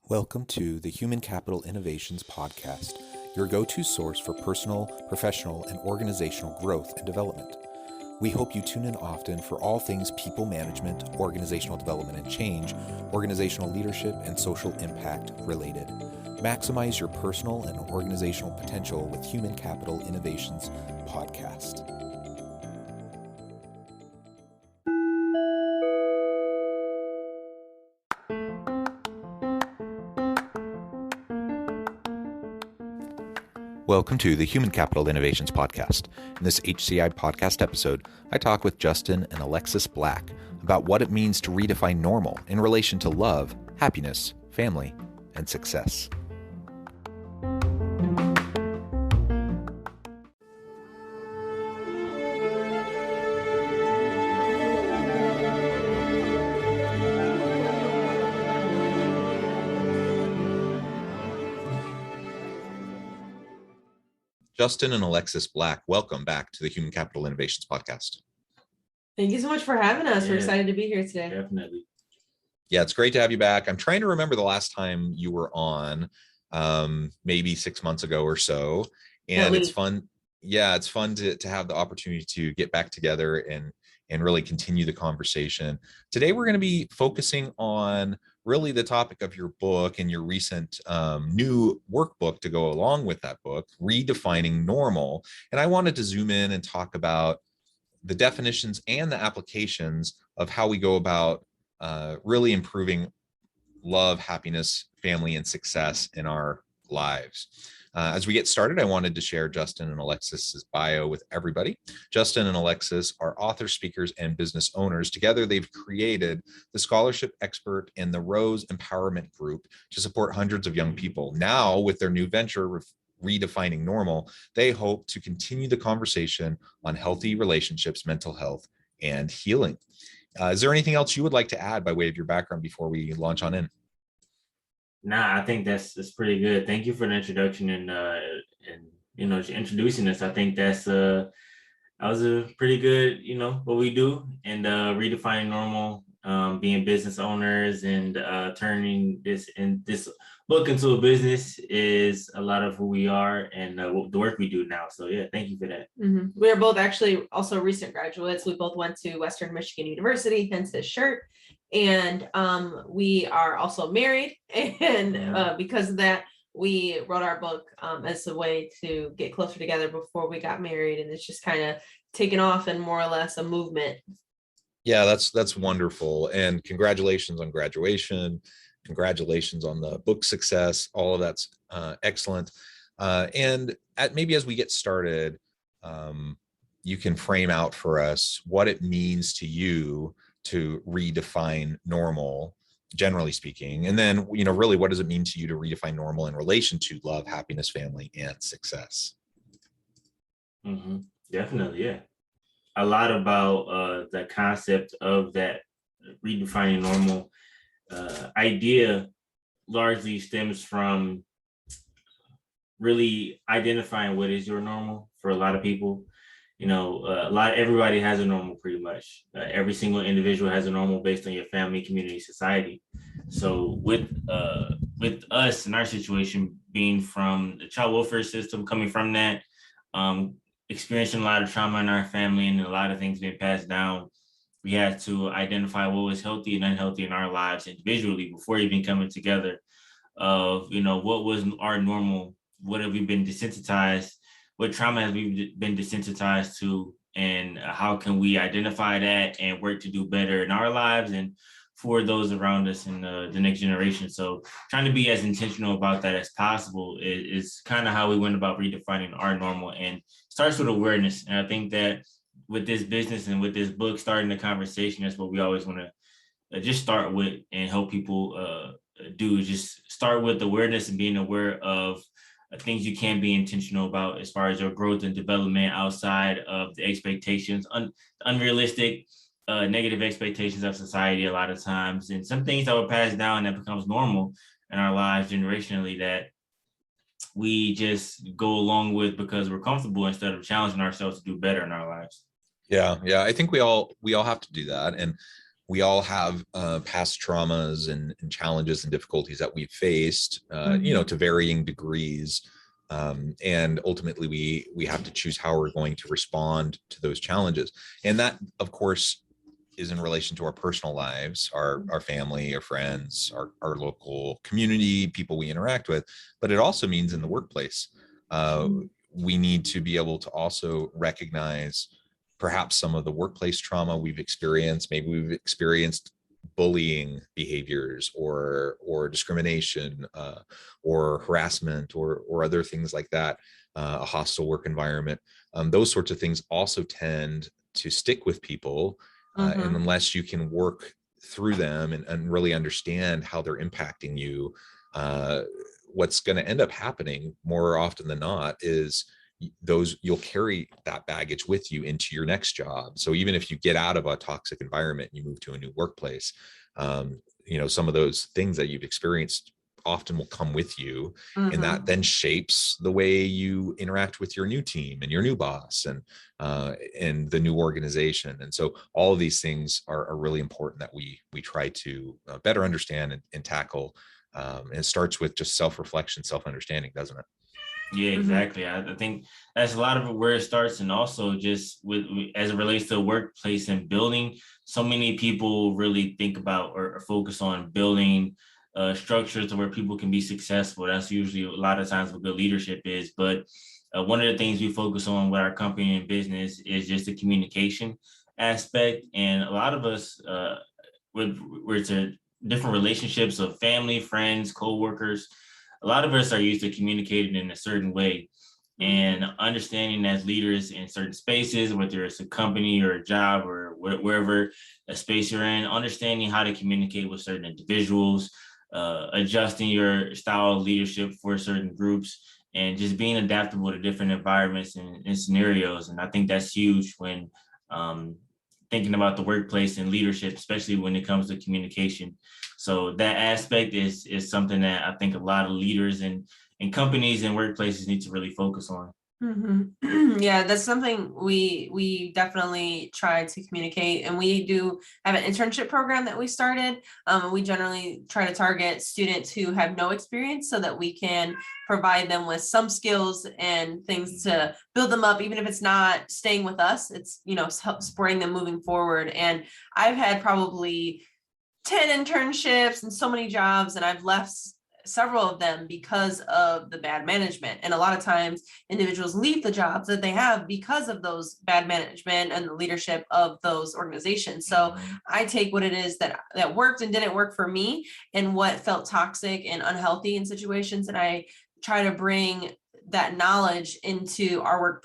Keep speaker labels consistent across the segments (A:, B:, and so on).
A: Welcome to the Human Capital Innovations Podcast, your go-to source for personal, professional, and organizational growth and development. We hope you tune in often for all things people management, organizational development and change, organizational leadership, and social impact related. Maximize your personal and organizational potential with Human Capital Innovations Podcast. Welcome to the Human Capital Innovations Podcast. In this HCI podcast episode, I talk with Justin and Alexis Black about what it means to redefine normal in relation to love, happiness, family, and success. Justin and Alexis Black, welcome back to the Human Capital Innovations Podcast.
B: Thank you so much for having us. We're excited to be here today.
C: Definitely.
A: Yeah, it's great to have you back. I'm trying to remember the last time you were on, maybe 6 months ago or so. And it's fun. Yeah, it's fun to have the opportunity to get back together and really continue the conversation. Today, we're going to be focusing on really the topic of your book and your recent new workbook to go along with that book, Redefining Normal. And I wanted to zoom in and talk about the definitions and the applications of how we go about really improving love, happiness, family, and success in our lives. As we get started, I wanted to share Justin and Alexis's bio with everybody. Justin and Alexis are authors, speakers, and business owners. Together, they've created the Scholarship Expert and the Rose Empowerment Group to support hundreds of young people. Now, with their new venture, Redefining Normal, they hope to continue the conversation on healthy relationships, mental health, and healing. Is there anything else you would like to add by way of your background before we launch on in?
C: Nah, I think that's pretty good. Thank you for the introduction and introducing us. I think that was a pretty good, what we do, and redefining normal, being business owners and turning this book into a business is a lot of who we are and the work we do now. So yeah, thank you for that.
B: Mm-hmm. We are both actually also recent graduates. We both went to Western Michigan University, hence this shirt. And we are also married, and because of that, we wrote our book as a way to get closer together before we got married, and it's just kind of taken off and more or less a movement.
A: Yeah, that's wonderful, and congratulations on graduation, congratulations on the book success. All of that's excellent. And maybe as we get started, you can frame out for us what it means to you to redefine normal, generally speaking, and then really what does it mean to you to redefine normal in relation to love, happiness, family, and success?
C: Mm-hmm. Definitely, yeah. A lot about the concept of that redefining normal idea largely stems from really identifying what is your normal for a lot of people. Everybody has a normal pretty much. Every single individual has a normal based on your family, community, society. So with us in our situation, being from the child welfare system, coming from that, experiencing a lot of trauma in our family and a lot of things being passed down, we had to identify what was healthy and unhealthy in our lives individually before even coming together of, what was our normal, what have we been desensitized, what trauma have we been desensitized to, and how can we identify that and work to do better in our lives and for those around us in the next generation. So trying to be as intentional about that as possible is kind of how we went about redefining our normal, and starts with awareness. And I think that with this business and with this book, starting the conversation, that's what we always want to just start with and help people do. Just start with awareness and being aware of things you can be intentional about as far as your growth and development outside of the expectations, unrealistic, negative expectations of society a lot of times, and some things that were passed down that becomes normal in our lives generationally that we just go along with because we're comfortable instead of challenging ourselves to do better in our lives.
A: Yeah. I think we all have to do that. And we all have past traumas and challenges and difficulties that we've faced, you know, to varying degrees. And ultimately, we have to choose how we're going to respond to those challenges. And that, of course, is in relation to our personal lives, our family, our friends, our local community, people we interact with. But it also means in the workplace, we need to be able to also recognize perhaps some of the workplace trauma we've experienced. Maybe we've experienced bullying behaviors or discrimination or harassment or other things like that, a hostile work environment. Those sorts of things also tend to stick with people. And unless you can work through them and really understand how they're impacting you, what's going to end up happening more often than not is you'll carry that baggage with you into your next job. So even if you get out of a toxic environment and you move to a new workplace, you know, some of those things that you've experienced often will come with you, and that then shapes the way you interact with your new team and your new boss and the new organization. And so all of these things are really important that we try to better understand and tackle. And it starts with just self-reflection, self-understanding, doesn't it?
C: Yeah, exactly. I think that's a lot of it where it starts, and also just with as it relates to the workplace and building. So many people really think about or focus on building structures to where people can be successful. That's usually a lot of times what good leadership is. But one of the things we focus on with our company and business is just the communication aspect. And a lot of us, we're to different relationships of family, friends, co-workers, a lot of us are used to communicating in a certain way, and understanding as leaders in certain spaces, whether it's a company or a job or wherever a space you're in, understanding how to communicate with certain individuals, adjusting your style of leadership for certain groups, and just being adaptable to different environments and scenarios. And I think that's huge when thinking about the workplace and leadership, especially when it comes to communication. So that aspect is something that I think a lot of leaders and companies and workplaces need to really focus on.
B: Yeah, that's something we definitely try to communicate, and we do have an internship program that we started. We generally try to target students who have no experience so that we can provide them with some skills and things to build them up, even if it's not staying with us, it's, you know, supporting them moving forward. And I've had probably 10 internships and so many jobs, and I've left several of them because of the bad management. And a lot of times individuals leave the jobs that they have because of those bad management and the leadership of those organizations. So I take what it is that worked and didn't work for me and what felt toxic and unhealthy in situations, and I try to bring that knowledge into our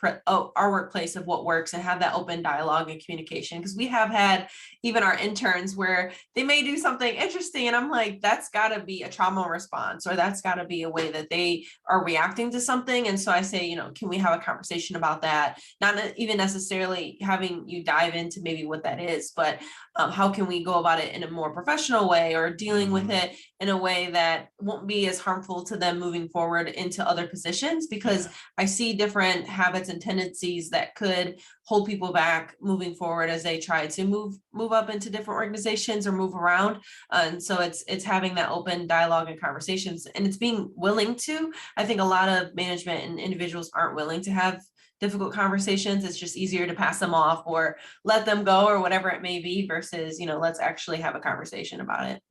B: workplace of what works and have that open dialogue and communication. Because we have had even our interns where they may do something interesting and I'm like, that's got to be a trauma response, or that's got to be a way that they are reacting to something. And so I say, you know, can we have a conversation about that? Not even necessarily having you dive into maybe what that is, but how can we go about it in a more professional way, or dealing with it in a way that won't be as harmful to them moving forward into other positions, because I see different habits and tendencies that could hold people back moving forward as they try to move up into different organizations or move around. And so it's having that open dialogue and conversations, and it's being willing to. I think a lot of management and individuals aren't willing to have difficult conversations. It's just easier to pass them off or let them go or whatever it may be, versus, you know, let's actually have a conversation about it.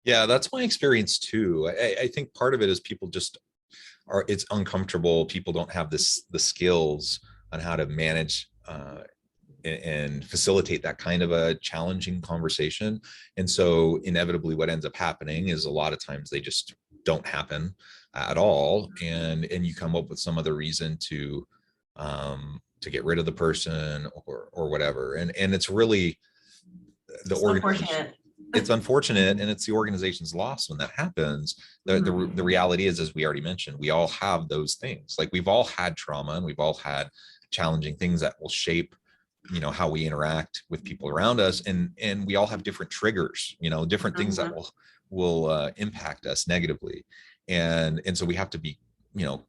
A: Yeah, that's my experience too. I think part of it is people just it's uncomfortable. People don't have the skills on how to manage and facilitate that kind of a challenging conversation. And so inevitably what ends up happening is a lot of times they just don't happen at all. And you come up with some other reason to get rid of the person or whatever. And it's really the organization. It's unfortunate, and it's the organization's loss when that happens. The reality is, as we already mentioned, we all have those things. Like, we've all had trauma and we've all had challenging things that will shape, you know, how we interact with people around us. And we all have different triggers, you know, different things that will impact us negatively. And so we have to be, you know,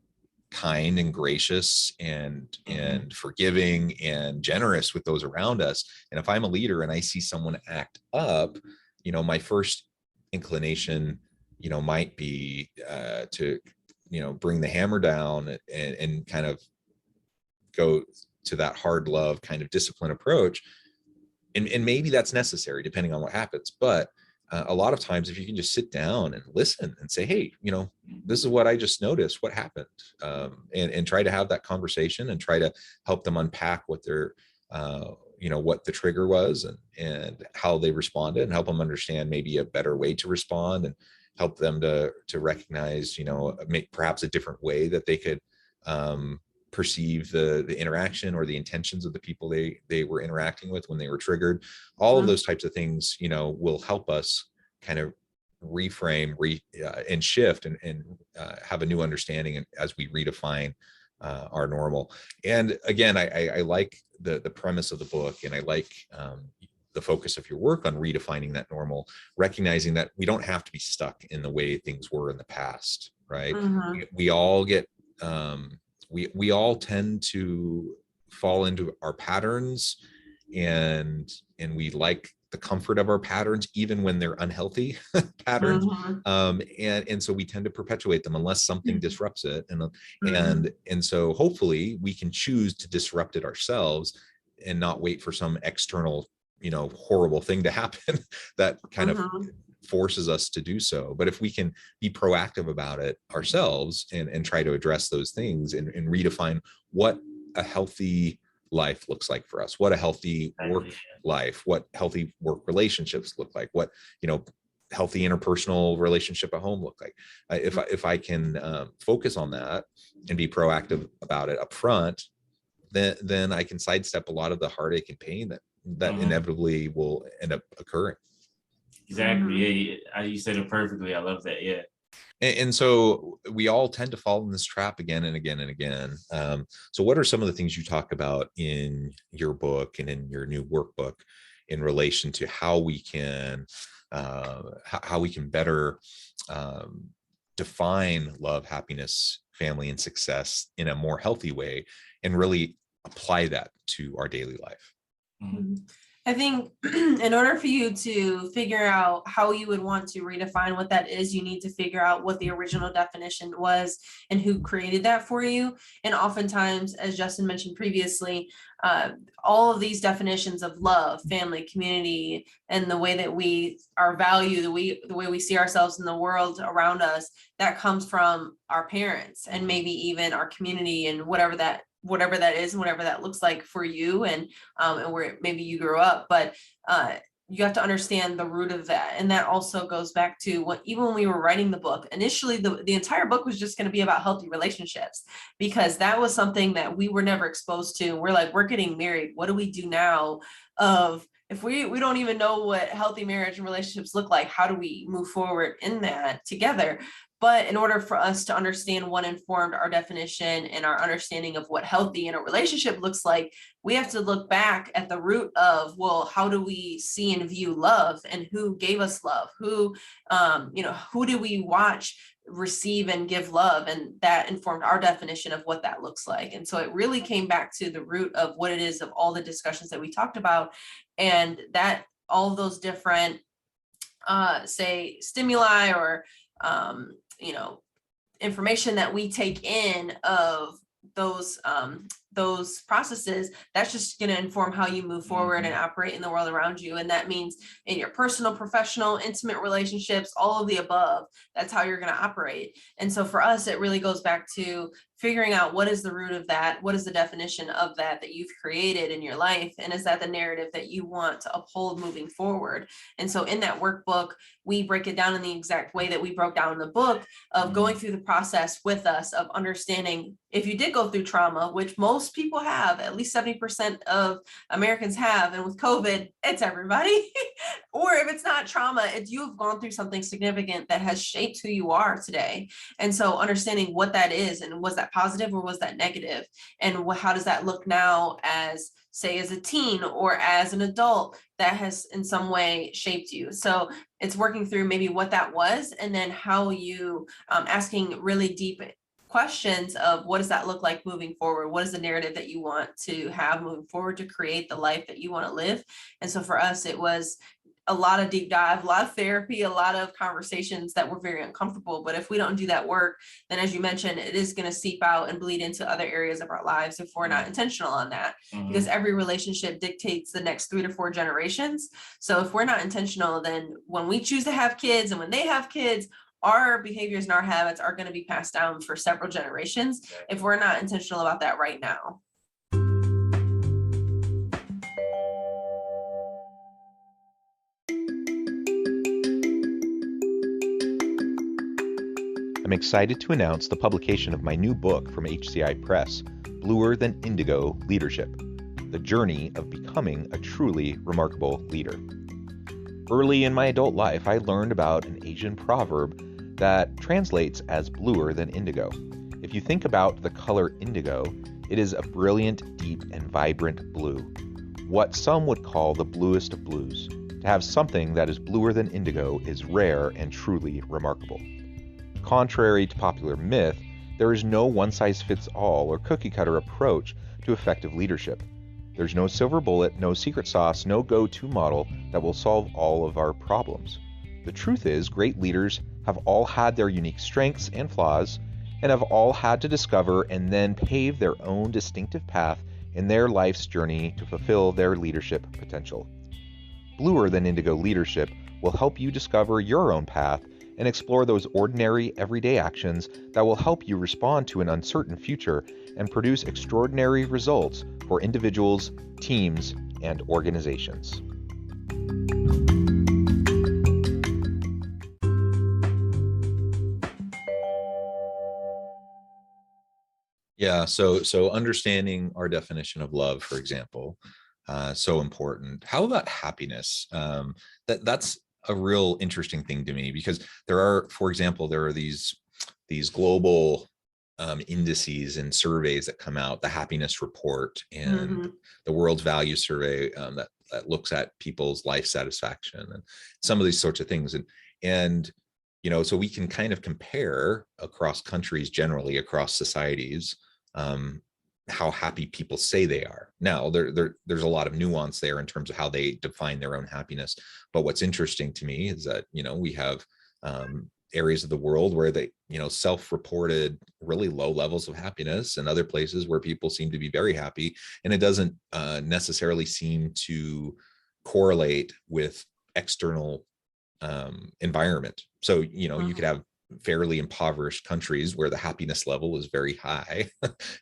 A: kind and gracious and forgiving and generous with those around us. And if I'm a leader and I see someone act up, my first inclination, might be to, bring the hammer down and kind of go to that hard love kind of discipline approach. And maybe that's necessary depending on what happens. But a lot of times, if you can just sit down and listen and say, hey, this is what I just noticed, what happened, and try to have that conversation and try to help them unpack what their, what the trigger was and how they responded, and help them understand maybe a better way to respond, and help them to recognize, make perhaps a different way that they could perceive the interaction or the intentions of the people they were interacting with when they were triggered. All of those types of things, will help us kind of reframe and shift and have a new understanding as we redefine our normal. And again, I like the premise of the book, and I like the focus of your work on redefining that normal, recognizing that we don't have to be stuck in the way things were in the past, right? We all get we all tend to fall into our patterns, and we the comfort of our patterns, even when they're unhealthy patterns. And so we tend to perpetuate them unless something disrupts it. And so hopefully we can choose to disrupt it ourselves and not wait for some external, horrible thing to happen that kind of forces us to do so. But if we can be proactive about it ourselves and try to address those things and redefine what a healthy life looks like for us, what a healthy work life, what healthy work relationships look like, what, healthy interpersonal relationship at home look like. If I can focus on that and be proactive about it up front, then I can sidestep a lot of the heartache and pain that inevitably will end up occurring.
C: Exactly. Yeah, you said it perfectly. I love that. Yeah.
A: And so we all tend to fall in this trap again and again and again. So what are some of the things you talk about in your book and in your new workbook in relation to how we can better define love, happiness, family, and success in a more healthy way, and really apply that to our daily life?
B: I think in order for you to figure out how you would want to redefine what that is, you need to figure out what the original definition was and who created that for you. And oftentimes, as Justin mentioned previously, all of these definitions of love, family, community, and the way that we are valued, the way we see ourselves in the world around us, that comes from our parents and maybe even our community and whatever that is and whatever that looks like for you and where maybe you grew up. But you have to understand the root of that. And that also goes back to even when we were writing the book, initially the entire book was just going to be about healthy relationships, because that was something that we were never exposed to. We're like, we're getting married. What do we do now? If we don't even know what healthy marriage and relationships look like, how do we move forward in that together? But in order for us to understand what informed our definition and our understanding of what healthy in a relationship looks like, we have to look back at the root of, well, how do we see and view love, and who gave us love? Who do we watch, receive, and give love? And that informed our definition of what that looks like. And so it really came back to the root of what it is of all the discussions that we talked about, and that all of those different, say, stimuli or information that we take in of those processes, that's just going to inform how you move forward and operate in the world around you. And that means in your personal, professional, intimate relationships, all of the above, that's how you're going to operate. And so for us, it really goes back to figuring out what is the root of that, what is the definition of that you've created in your life, and is that the narrative that you want to uphold moving forward? And so in that workbook, we break it down in the exact way that we broke down in the book, of going through the process with us of understanding if you did go through trauma, which most people have, at least 70% of Americans have, and with COVID, it's everybody. Or if it's not trauma, it's you have gone through something significant that has shaped who you are today. And so understanding what that is, and was that positive or was that negative? And how does that look now as, say, as a teen or as an adult that has in some way shaped you? So it's working through maybe what that was, and then how you asking really deep questions of what does that look like moving forward? What is the narrative that you want to have moving forward to create the life that you want to live? And so for us, it was a lot of deep dive, a lot of therapy, a lot of conversations that were very uncomfortable. But if we don't do that work, then as you mentioned, it is going to seep out and bleed into other areas of our lives if we're not intentional on that. Because every relationship dictates the next 3 to 4 generations. So if we're not intentional, then when we choose to have kids and when they have kids, our behaviors and our habits are going to be passed down for several generations if we're not intentional about that right now.
D: I'm excited to announce the publication of my new book from HCI Press, Bluer Than Indigo Leadership: The Journey of Becoming a Truly Remarkable Leader. Early in my adult life, I learned about an Asian proverb that translates as bluer than indigo. If you think about the color indigo, it is a brilliant, deep, and vibrant blue, what some would call the bluest of blues. To have something that is bluer than indigo is rare and truly remarkable. Contrary to popular myth, there is no one-size-fits-all or cookie-cutter approach to effective leadership. There's no silver bullet, no secret sauce, no go-to model that will solve all of our problems. The truth is, great leaders have all had their unique strengths and flaws, and have all had to discover and then pave their own distinctive path in their life's journey to fulfill their leadership potential. Bluer Than Indigo Leadership will help you discover your own path and explore those ordinary, everyday actions that will help you respond to an uncertain future and produce extraordinary results for individuals, teams, and organizations.
A: Yeah, so understanding our definition of love, for example, so important. How about happiness? That's a real interesting thing to me, because there are, for example, there are these global indices and surveys that come out, the happiness report and the world's value survey that looks at people's life satisfaction and some of these sorts of things. And you know, so we can kind of compare across countries, generally across societies, how happy people say they are. Now, there's a lot of nuance there in terms of how they define their own happiness. But what's interesting to me is that, you know, we have areas of the world where they, you know, self-reported really low levels of happiness, and other places where people seem to be very happy. And it doesn't necessarily seem to correlate with external environment. So, you know, you could have fairly impoverished countries where the happiness level is very high.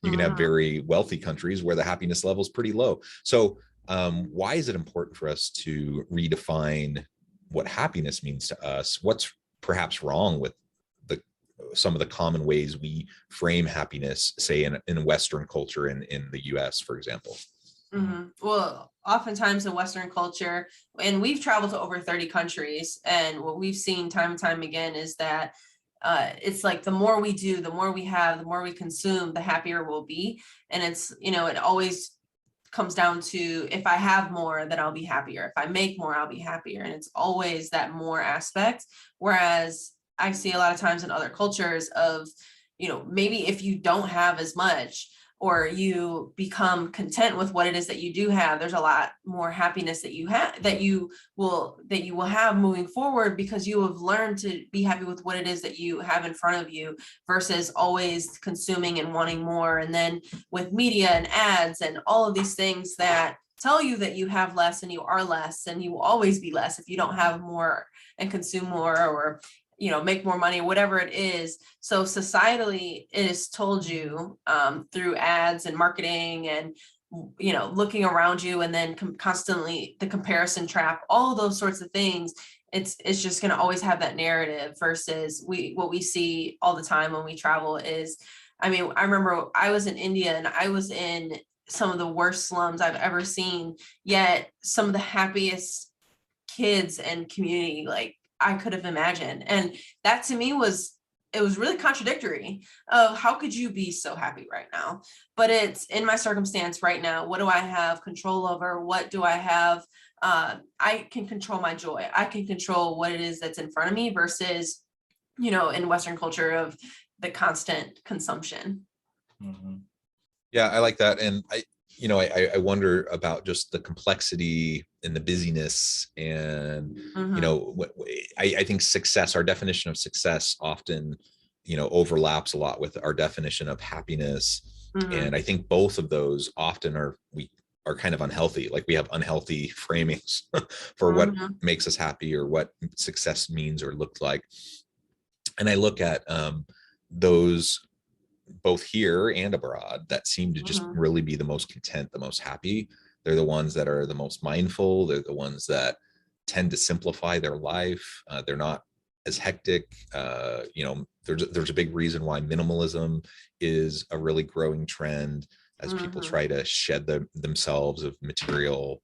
A: You can have very wealthy countries where the happiness level is pretty low. So why is it important for us to redefine what happiness means to us? What's perhaps wrong with some of the common ways we frame happiness, say in Western culture, in the US, for example?
B: Well, oftentimes in Western culture, and we've traveled to over 30 countries, and what we've seen time and time again is that it's like the more we do, the more we have, the more we consume, the happier we'll be. And it's, you know, it always comes down to, if I have more, then I'll be happier. If I make more, I'll be happier. And it's always that more aspect. Whereas I see a lot of times in other cultures of, you know, maybe if you don't have as much, or you become content with what it is that you do have, there's a lot more happiness that you have, that you will have moving forward, because you have learned to be happy with what it is that you have in front of you, versus always consuming and wanting more. And then with media and ads and all of these things that tell you that you have less and you are less, and you will always be less if you don't have more and consume more, or, you know, make more money, whatever it is. So societally, it is told you through ads and marketing and, you know, looking around you, and then constantly the comparison trap, all those sorts of things. It's just going to always have that narrative, versus what we see all the time when we travel is, I mean, I remember I was in India, and I was in some of the worst slums I've ever seen, yet some of the happiest kids and community, like, I could have imagined. And that to me it was really contradictory of, how could you be so happy right now? But it's in my circumstance right now. What do I have control over? What do I have? I can control my joy. I can control what it is that's in front of me, versus, you know, in Western culture of the constant consumption.
C: Mm-hmm.
A: Yeah, I like that. And I wonder about just the complexity and the busyness. And, I think success, our definition of success often, overlaps a lot with our definition of happiness. And I think both of those often are kind of unhealthy. Like we have unhealthy framings for what makes us happy or what success means or looked like. And I look at those both here and abroad that seem to just really be the most content, the most happy. They're the ones that are the most mindful. They're the ones that tend to simplify their life. They're not as hectic. There's a big reason why minimalism is a really growing trend as people try to shed themselves of material,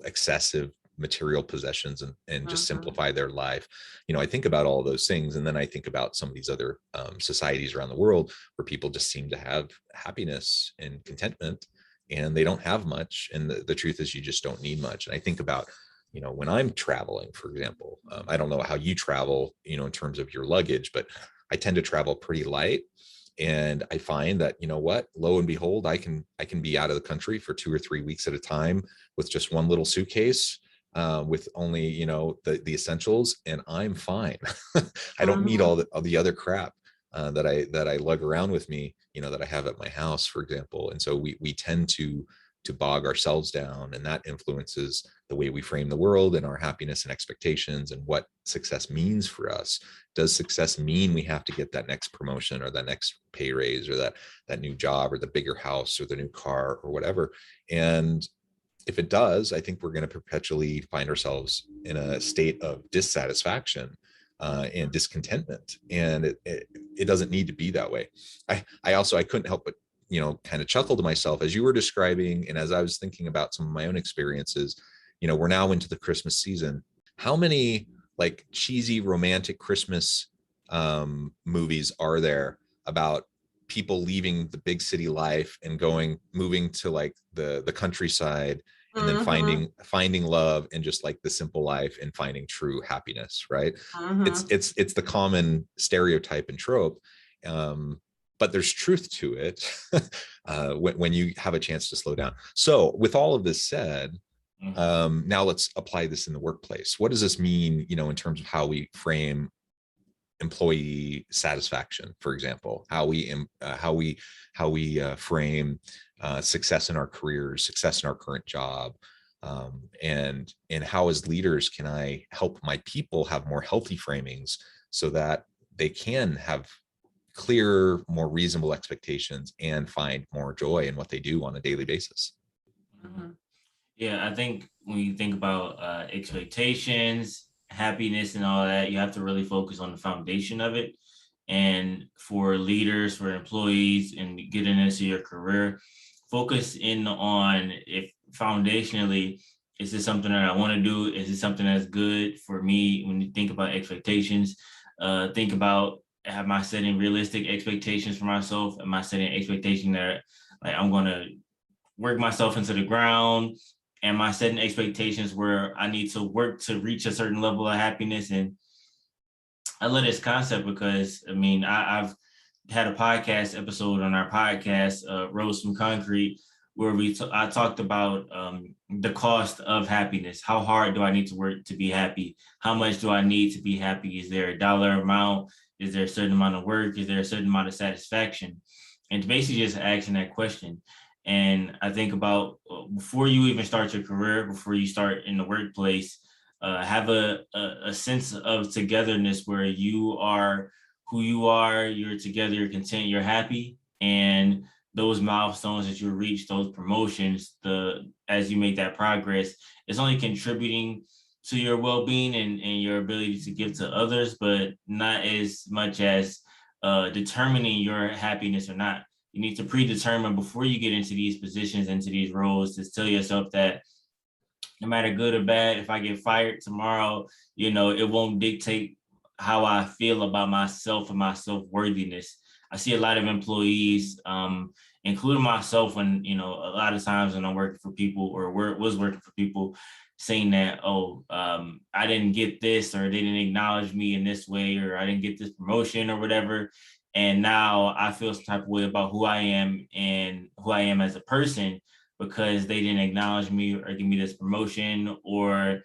A: excessive material possessions and just simplify their life. I think about all those things, and then I think about some of these other societies around the world where people just seem to have happiness and contentment, and they don't have much. And the truth is, you just don't need much. And I think about, when I'm traveling, for example, I don't know how you travel, in terms of your luggage, but I tend to travel pretty light. And I find that, lo and behold, I can be out of the country for 2 or 3 weeks at a time with just one little suitcase, with only, the essentials, and I'm fine. I don't need all the other crap that I lug around with me, that I have at my house, for example. And so we tend to bog ourselves down, and that influences the way we frame the world and our happiness and expectations and what success means for us. Does success mean we have to get that next promotion or that next pay raise or that new job or the bigger house or the new car or whatever? And if it does, I think we're going to perpetually find ourselves in a state of dissatisfaction and discontentment. And it doesn't need to be that way. I couldn't help but, kind of chuckle to myself as you were describing, and as I was thinking about some of my own experiences. We're now into the Christmas season. How many like cheesy romantic Christmas movies are there about people leaving the big city life and moving to like the countryside, and then finding love and just like the simple life and finding true happiness, right? It's the common stereotype and trope, but there's truth to it when you have a chance to slow down. So with all of this said, now let's apply this in the workplace. What does this mean, in terms of how we frame employee satisfaction, for example, how we frame success in our careers, success in our current job, and how as leaders can I help my people have more healthy framings so that they can have clear, more reasonable expectations and find more joy in what they do on a daily basis.
C: Yeah, I think when you think about expectations, happiness, and all that, you have to really focus on the foundation of it. And for leaders, for employees, and getting into your career, focus in on if foundationally, is this something that I want to do? Is it something that's good for me? When you think about expectations, think about, am I setting realistic expectations for myself? Am I setting an expectation that like I'm going to work myself into the ground? Am I setting expectations where I need to work to reach a certain level of happiness? And I love this concept because, I've had a podcast episode on our podcast, Rose from Concrete, where I talked about the cost of happiness. How hard do I need to work to be happy? How much do I need to be happy? Is there a dollar amount? Is there a certain amount of work? Is there a certain amount of satisfaction? And basically just asking that question. And I think about before you even start your career, before you start in the workplace, have a sense of togetherness where you are who you are, you're together, you're content, you're happy. And those milestones that you reach, those promotions, as you make that progress, it's only contributing to your well-being and your ability to give to others, but not as much as determining your happiness or not. You need to predetermine before you get into these positions, into these roles, to tell yourself that no matter good or bad, if I get fired tomorrow, it won't dictate how I feel about myself and my self-worthiness. I see a lot of employees, including myself, when, a lot of times when I'm working for people or was working for people, saying that, I didn't get this, or they didn't acknowledge me in this way, or I didn't get this promotion or whatever. And now I feel some type of way about who I am and who I am as a person, because they didn't acknowledge me or give me this promotion or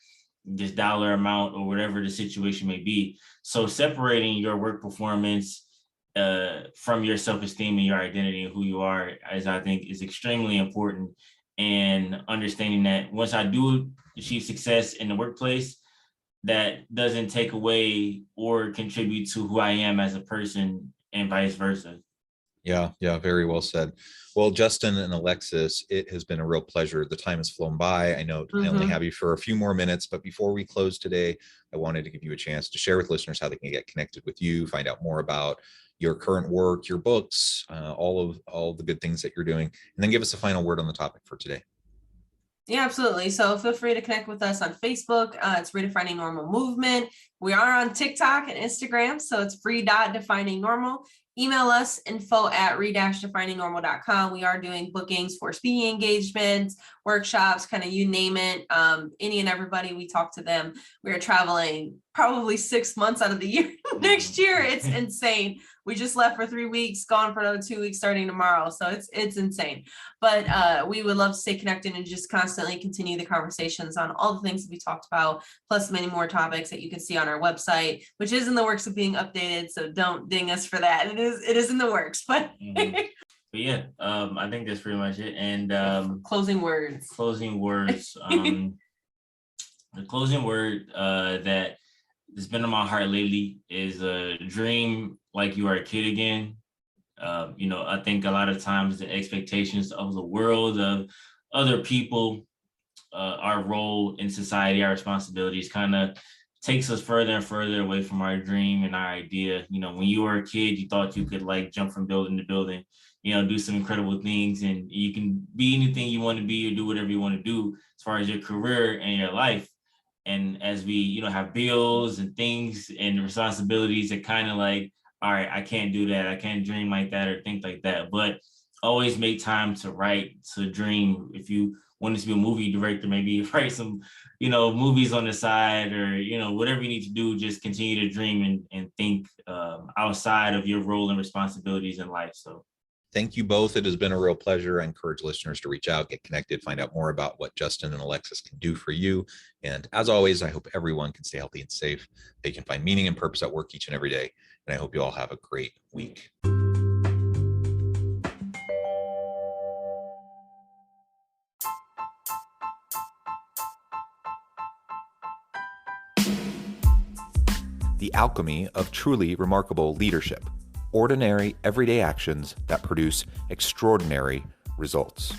C: this dollar amount or whatever the situation may be. So separating your work performance from your self-esteem and your identity and who you are, as I think is extremely important. And understanding that once I do achieve success in the workplace, that doesn't take away or contribute to who I am as a person, and vice versa.
A: Yeah, very well said. Well, Justin and Alexis, it has been a real pleasure. The time has flown by. I know I only have you for a few more minutes, but before we close today, I wanted to give you a chance to share with listeners how they can get connected with you, find out more about your current work, your books, all the good things that you're doing, and then give us a final word on the topic for today.
B: Yeah, absolutely. So feel free to connect with us on Facebook. It's Redefining Normal Movement. We are on TikTok and Instagram, so it's free.defining normal. Email us info@re-definingnormal.com. We are doing bookings for speaking engagements, workshops, kind of you name it. Any and everybody, we talk to them. We are traveling probably 6 months out of the year next year. It's insane. We just left for 3 weeks, gone for another 2 weeks starting tomorrow. So it's insane. But we would love to stay connected and just constantly continue the conversations on all the things that we talked about, plus many more topics that you can see on our website, which is in the works of being updated. So don't ding us for that. It is in the works, but
C: But yeah, I think that's pretty much it. And
B: closing words.
C: The closing word that has been on my heart lately is dream like you are a kid again. I think a lot of times the expectations of the world, of other people, our role in society, our responsibilities kind of takes us further and further away from our dream and our idea. When you were a kid, you thought you could jump from building to building, do some incredible things, and you can be anything you want to be or do whatever you want to do as far as your career and your life. And as we, have bills and things and responsibilities, that kind of all right, I can't do that. I can't dream like that or think like that. But always make time to write, to dream. If you wanted to be a movie director, maybe write some, movies on the side, or, whatever you need to do, just continue to dream and think outside of your role and responsibilities in life. So
A: thank you both. It has been a real pleasure. I encourage listeners to reach out, get connected, find out more about what Justin and Alexis can do for you. And as always, I hope everyone can stay healthy and safe. They can find meaning and purpose at work each and every day. And I hope you all have a great week. The alchemy of truly remarkable leadership. Ordinary, everyday actions that produce extraordinary results.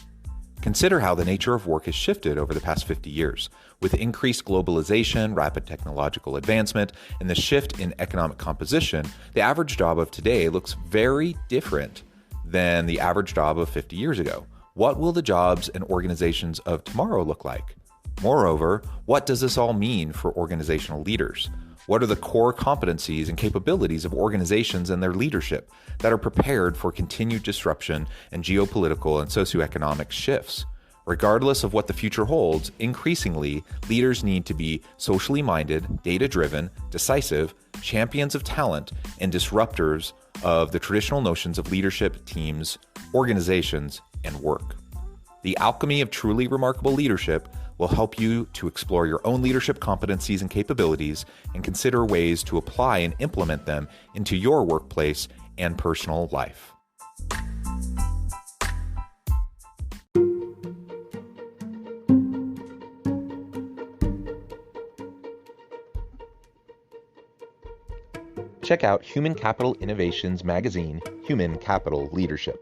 A: Consider how the nature of work has shifted over the past 50 years. With increased globalization, rapid technological advancement, and the shift in economic composition, the average job of today looks very different than the average job of 50 years ago. What will the jobs and organizations of tomorrow look like? Moreover, what does this all mean for organizational leaders? What are the core competencies and capabilities of organizations and their leadership that are prepared for continued disruption and geopolitical and socioeconomic shifts? Regardless of what the future holds, increasingly, leaders need to be socially minded, data-driven, decisive, champions of talent, and disruptors of the traditional notions of leadership, teams, organizations, and work. The alchemy of truly remarkable leadership will help you to explore your own leadership competencies and capabilities and consider ways to apply and implement them into your workplace and personal life. Check out Human Capital Innovations magazine, Human Capital Leadership.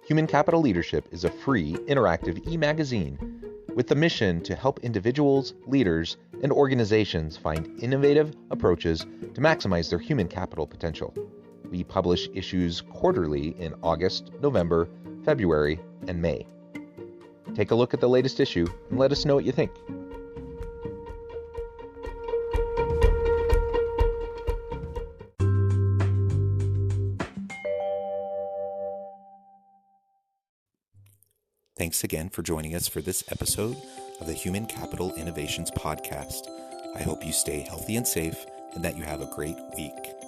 A: Human Capital Leadership is a free, interactive e-magazine with the mission to help individuals, leaders, and organizations find innovative approaches to maximize their human capital potential. We publish issues quarterly in August, November, February, and May. Take a look at the latest issue and let us know what you think.
E: thanks again for joining us for this episode of the Human Capital Innovations Podcast. I hope you stay healthy and safe and that you have a great week.